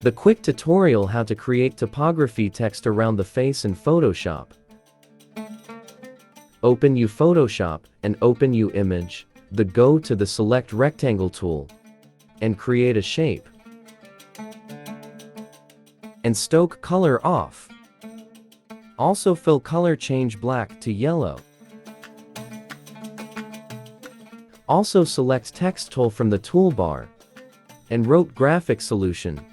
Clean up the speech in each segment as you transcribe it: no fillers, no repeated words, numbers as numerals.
The quick tutorial how to create typography text around the face in Photoshop. Open U Photoshop and open U Image, go to the Select Rectangle tool and create a shape. And stoke color off. Also fill color change black to yellow. Also select text tool from the toolbar and wrote graphic solution.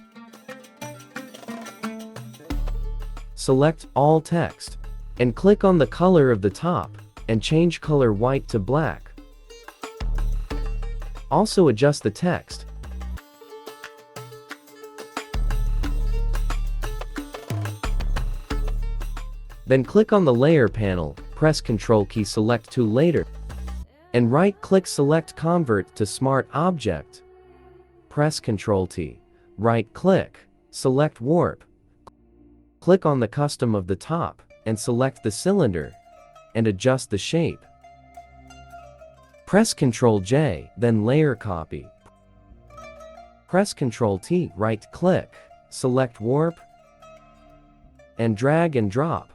Select all text and click on the color of the top and change color white to black. Also adjust the text. Then click on the layer panel, press Ctrl key, select to layer, and right-click, select Convert to Smart Object. Press Ctrl T, right-click, select Warp. Click on the custom of the top and select the cylinder and adjust the shape. Press Ctrl J, then layer copy. Press Ctrl T, right-click, select Warp, and drag and drop.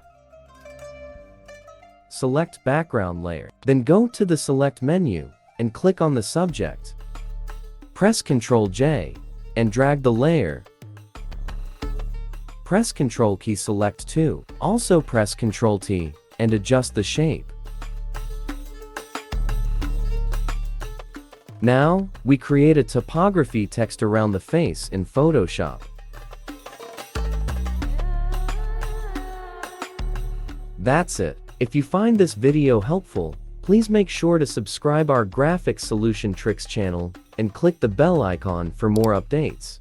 Select background layer. Then go to the Select menu and click on the subject. Press Ctrl J and drag the layer. Press Ctrl key, select 2. Also press Ctrl T and adjust the shape. Now, we create a typography text around the face in Photoshop. That's it. If you find this video helpful, please make sure to subscribe our Graphics Solution Tricks channel and click the bell icon for more updates.